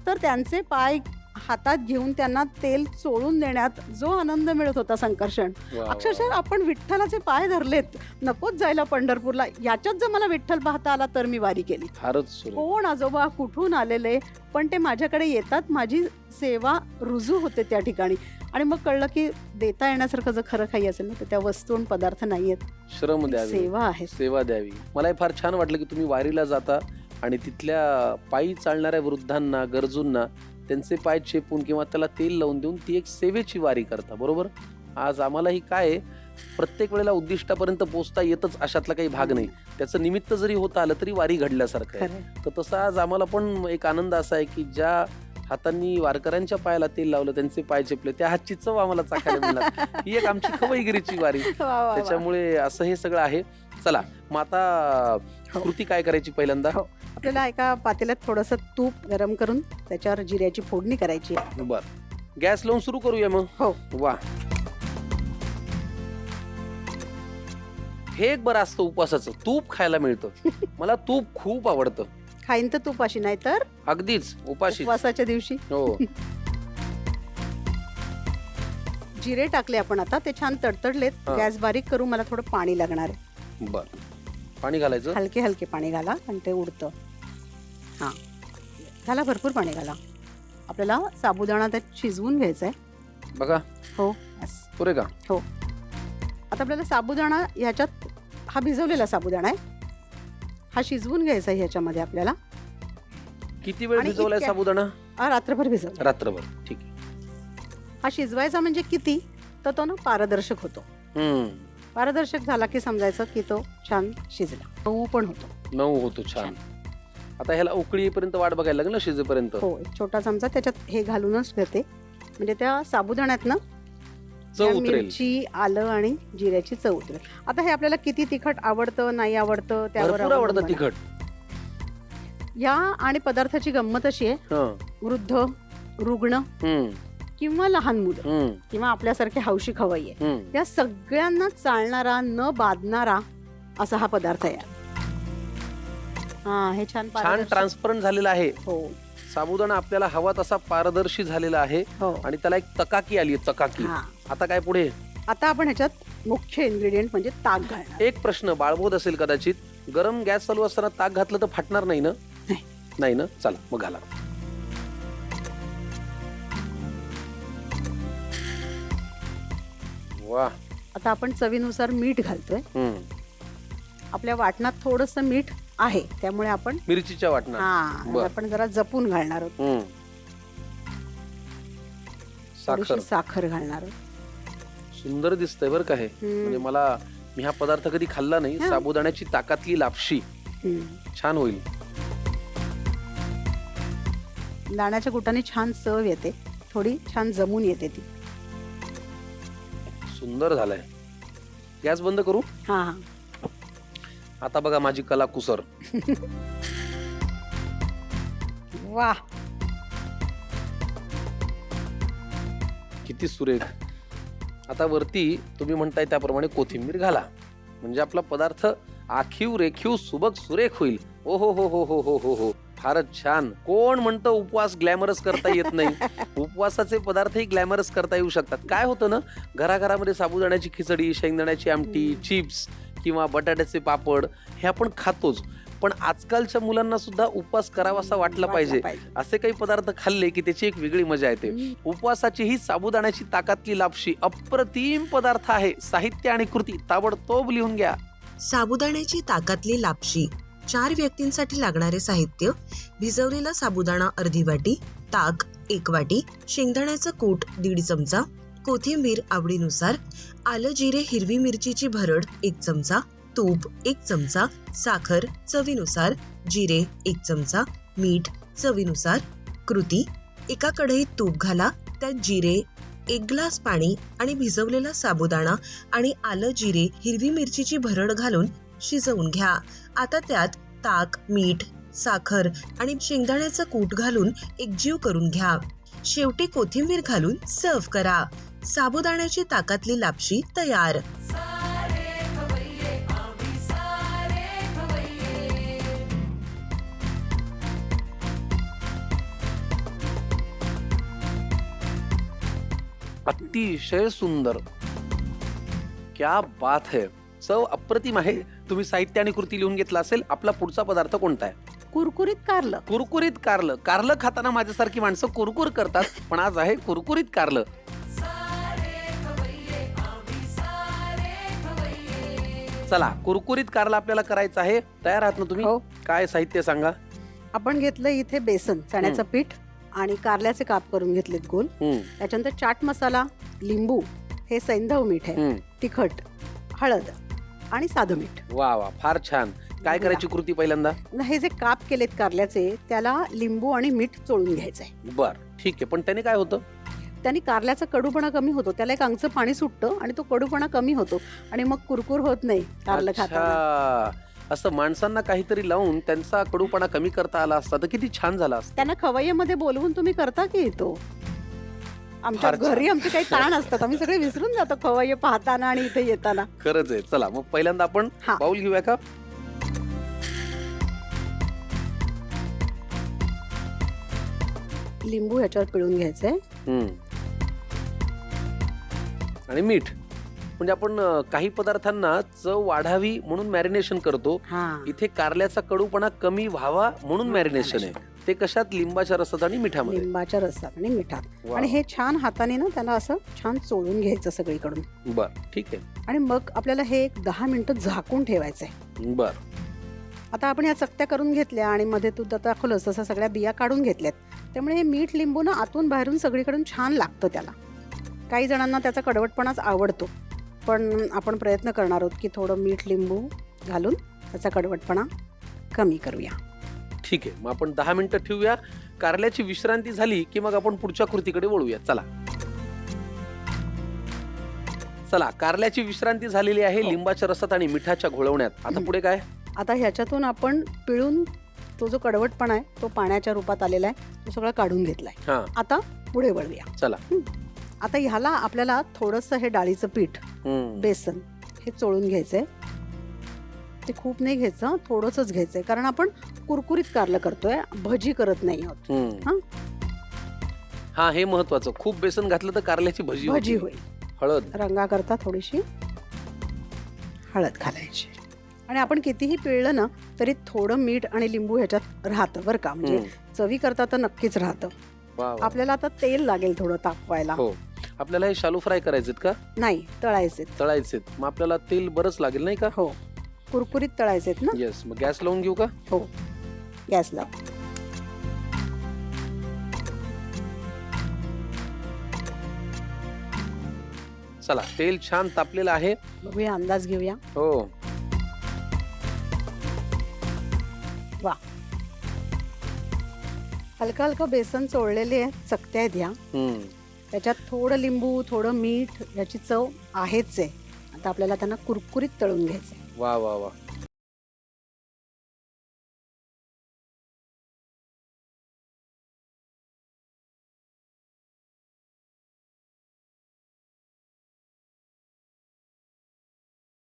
तर त्यांचे पाय हातात घेऊन त्यांना तेल चोळून देण्यात जो आनंद मिळत होता संकर्षण, अक्षरशः आपण विठ्ठलाचे पाय धरलेत, नकोच जायला पंढरपूरला, याच्यात जर मला विठ्ठल पाहता आला तर मी वारी केली. कोण आजोबा कुठून आलेले, पण ते माझ्याकडे येतात, माझी सेवा रुजू होते त्या ठिकाणी. आणि मग कळलं की देता येण्यासारखं जर खरं काही असेल ना तर त्या वस्तू आणि पदार्थ नाहीयेत, श्रम द्यावी, सेवा आहे, सेवा द्यावी. मला फार छान वाटलं की तुम्ही वारीला जाता आणि तिथल्या पायी चालणाऱ्या वृद्धांना, गरजूंना त्यांचे पाय चेपून किंवा त्याला तेल लावून देऊन ती एक सेवेची वारी करता. बरोबर. आज आम्हालाही काय आहे, प्रत्येक वेळेला उद्दिष्टापर्यंत पोहोचता येतच अशातला काही भाग नाही, त्याचं निमित्त जरी होत आलं तरी वारी घडल्यासारखं आहे. तर तसं आज आम्हाला पण एक आनंद असा आहे की ज्या हातांनी वारकऱ्यांच्या पायाला तेल लावलं, त्यांचे पाय चेपले, त्या हातची चव आम्हाला चाखायला मिळणार. ही एक आमची खवईगिरीची वारी. त्याच्यामुळे असं हे सगळं आहे. चला मग आता कृती काय करायची पहिल्यांदा? आपल्याला एका पातेल्यात थोडंसं तूप गरम करून त्याच्यावर जिऱ्याची फोडणी करायची. बर, गॅस लावून सुरू करूया मग. हो. वा, हे एक बरं असतं उपवासाचं, तूप खायला मिळतं. मला तूप खूप आवडतं. खाईन तर तुपाशी, नाही तर अगदीच उपाशी उपवासाच्या दिवशी. हो. जिरे टाकले आपण आता, ते छान तडतडलेत. गॅस बारीक करू, मला थोडं पाणी लागणार आहे. बर, पाणी घालायचं, हलके हलके पाणी घाला आणि ते उडतं. हा, घाला, भरपूर पाणी घाला. आपल्याला साबुदाणा त्यात शिजवून घ्यायचा आहे बघा. हो, पुरे का? हो. आता आपल्याला साबुदाणा ह्याच्यात, हा भिजवलेला साबुदाणा आहे, हा शिजवून घ्यायचा आहे ह्याच्यामध्ये आपल्याला. किती वेळ भिजवलाय साबुदाणा? रात्रभर भिजवला. रात्रभर, ठीक आहे. हा शिजवायचा म्हणजे किती, तर तो ना पारदर्शक होतो. पारदर्शक झाला की समजायचं की तो छान शिजला. मऊ पण होतो. मऊ होतो छान. आता ह्याला उकळी येईपर्यंत वाट बघायला लागेल ना, शिजेपर्यंत. हो, एक छोटा चमचा त्याच्यात हे घालूनच घेते, म्हणजे त्या साबुदाण्यात ना मिरची, आलं आणि जिऱ्याची चव उतरेल. आता हे आपल्याला किती तिखट आवडतं नाही आवडतं त्यावर आवडतं तिखट. या आणि पदार्थाची गंमत अशी आहे, वृद्ध, रुग्ण किंवा लहान मुलं किंवा आपल्यासारखे हौशी खवय्ये, या सगळ्यांना चालणारा, न बाधणारा असा हा पदार्थ आहे. हा, हे छान ट्रान्सपरंट झालेला आहे. हो, साबुदाणा आपल्याला हवा तसा पारदर्शी झालेला आहे. हो. आणि त्याला एक तकाकी आली, तकाकी. आता काय पुढे? आता आपण ह्याच्यात मुख्य इन्ग्रेडियंट म्हणजे ताक घालणार. एक प्रश्न बाळबोध असेल कदाचित, गरम गॅस चालू असताना ताक घातलं तर फाटणार नाही ना? नाही ना? चला मग घाला. वा. आता आपण चवीनुसार मीठ घालतोय. आपल्या वाटणात थोडंसं मीठ आहे, त्यामुळे आपण मिरचीच्या वाटणात आपण जरा जपून घालणार आहोत. साखर घालणार आहोत. सुंदर दिसतंय बरं का हे. म्हणजे मी हा पदार्थ कधी खाल्ला नाही. साबुदाण्याची ताकातली लापशी छान होईल. दाण्याच्या कुटाने छान चव येते, थोडी छान जमून येते ती. सुंदर झालंय. गॅस बंद करू? हा. आता बघा माझी कला कुसर. वा, किती सुरेख. आता वरती तुम्ही म्हणताय त्याप्रमाणे कोथिंबीर घाला, म्हणजे आपला पदार्थ आखीव रेखीव सुबक सुरेख होईल. ओ हो हो हो हो हो हो हो, फारच छान. कोण म्हणतं उपवास ग्लॅमरस करता येत नाही? उपवासाचे पदार्थही ग्लॅमरस करता येऊ शकतात. काय होतं ना, घराघरामध्ये साबुदाण्याची खिचडी, शेंगदाण्याची आमटी, चिप्स किंवा बटाट्याचे पापड हे आपण खातोच, पण आजकालच्या मुलांना सुद्धा उपवास करावासा वाटला पाहिजे. असे काही पदार्थ खाल्ले की त्याची एक वेगळी मजा येते. उपवासाची ही साबुदाण्याची ताकातली लापशी अप्रतिम पदार्थ आहे. साहित्य आणि कृती ताबडतोब लिहून घ्या. साबुदाण्याची ताकातली लापशी. 4 व्यक्तींसाठी लागणारे साहित्य: भिजवलेला साबुदाणा अर्धी वाटी, ताक 1 वाटी, शेंगदाण्याचं कूट 1.5 चमचा, कोथिंबीर आवडीनुसार, आलं जिरे हिरवी मिरचीची भरड 1 चमचा, तूप 1 चमचा, साखर चवीनुसार, जिरे 1 चमचा, मीठ चवीनुसार. कृती: एका कढईत तूप घाला, त्यात जिरे, 1 ग्लास पाणी आणि भिजवलेला साबुदाणा आणि आलं जिरे हिरवी मिरचीची भरड घालून शिजवून घ्या. आता त्यात ताक, मीठ, साखर आणि शेंगदाण्याचं कूट घालून एकजीव करून घ्या. शेवटी कोथिंबीर घालून सर्व्ह करा. साबुदाण्याची ताकातली लापशी तयार. अतिशय सुंदर. क्या बात है. चव अप्रतिम आहे. तुम्ही साहित्य आणि कृती लिहून घेतला असेल. आपला पुढचा पदार्थ कोणता आहे? कुरकुरीत कारलं. कुरकुरीत कारलं. कारलं खाताना माझ्यासारखी माणसं कुरकुर करतात, पण आज आहे कुरकुरीत कारलं. चला, कुरकुरीत कारलं आपल्याला करायचं आहे. तयार आहात ना तुम्ही? हो. काय साहित्य सांगा. आपण घेतलं इथे बेसन, चण्याचं पीठ आणि कारल्याचे काप करून घेतलेत गोल. त्याच्यानंतर चाट मसाला, लिंबू, हे सैंधव मीठ आहे, तिखट, हळद आणि साधं मीठ. वा वा, फार छान. काय करायची कृती पहिल्यांदा? हे जे काप केलेत कारल्याचे त्याला लिंबू आणि मीठ चोळून घ्यायचंय. बर, ठीक आहे. पण त्याने काय होतं? त्याने कारल्याचा कडूपणा कमी होतो. त्याला एक अंगचं पाणी सुटतं आणि तो कडूपणा कमी होतो आणि मग कुरकुर होत नाही कारलं खाताना. अच्छा, असं माणसांना काहीतरी लावून त्यांचा कडूपणा कमी करता आला असता तर किती छान झाला असता. त्यांना खवय्येमध्ये बोलवून तुम्ही करता की येतो? आमच्या फार छान. घरी आमचे काही ताण असतात, आम्ही सगळे विसरून जातो खवय्ये पाहताना आणि इथे येताना. खरंच आहे. चला मग पहिल्यांदा आपण हा. बाउल घेऊया का? लिंबू ह्याच्यावर पिळून घ्यायचंय. आणि मीठ. म्हणजे आपण काही पदार्थांना चव वाढावी म्हणून मॅरिनेशन करतो. हा, इथे कारल्याचा कडूपणा कमी व्हावा म्हणून मॅरिनेशन आहे. ते कशात? लिंबाच्या रसात आणि मिठामध्ये. लिंबाच्या रसात आणि मिठात. वा. आणि हे छान हाताने ना त्याला असं छान चोळून घ्यायचं सगळीकडून. बर, ठीक आहे. आणि मग आपल्याला हे एक 10 मिनिटं झाकून ठेवायचंय. बर. आता आपण ह्या चकत्या करून घेतल्या आणि मध्ये तू दाखवलंस तसं सगळ्या बिया काढून घेतल्यात. त्यामुळे हे मीठ लिंबू ना आतून बाहेरून सगळीकडून छान लागतं त्याला. काही जणांना त्याचा कडवटपणाच आवडतो, पण आपण प्रयत्न करणार आहोत की थोडं मीठ लिंबू घालून त्याचा कडवटपणा कमी करूया. ठीक आहे. मग आपण 10 मिनिटं ठेवूया. कारल्याची विश्रांती झाली की मग आपण पुढच्या कृतीकडे वळूया. चला. चला, कारल्याची विश्रांती झालेली आहे लिंबाच्या रसात आणि मिठाच्या घोळवण्यात. आता पुढे काय? आता ह्याच्यातून आपण पिळून तो जो कडवटपणा आहे तो पाण्याच्या रूपात आलेला आहे, तो सगळा काढून घेतलाय. हा, आता पुढे वळूया. चला. आता ह्याला आपल्याला थोडंसं हे डाळीचं पीठ, बेसन हे चोळून घ्यायचंय. ते खूप नाही घ्यायचं, थोडंसंच घ्यायचंय, कारण आपण कुरकुरीत कारलं करतोय, भजी करत नाही आहोत. हा, हे महत्वाचं. खूप बेसन घातलं तर कारल्याची भजी भजी होती. होईल. हळद. रंगाकरता थोडीशी हळद घालायची. आणि आपण कितीही पिळलं ना तरी थोडं मीठ आणि लिंबू ह्याच्यात राहतं बरं का. म्हणजे चवी करता तर नक्कीच राहतं. वा वा. आपल्याला आता तेल लागेल थोडं तापवायला. हो. आपल्याला हे शालू फ्राय करायचेत का? नाही, तळायचे. तळायचेत. मग आपल्याला तेल बरंच लागेल नाही का? हो, कुरकुरीत तळायचेत ना. येस. मग गॅस लावून घेऊ का? हो, गॅस लाव. चला, तेल छान तापलेलं आहे. बघूया, अंदाज घेऊया. हो. वा, हलका हलका बेसन चोळलेले चकत्या आहेत ह्या. त्याच्यात थोडं लिंबू, थोडं मीठ, याची चव आहेच आहे. आता आपल्याला त्यांना कुरकुरीत तळून घ्यायचंय. वा वा वा.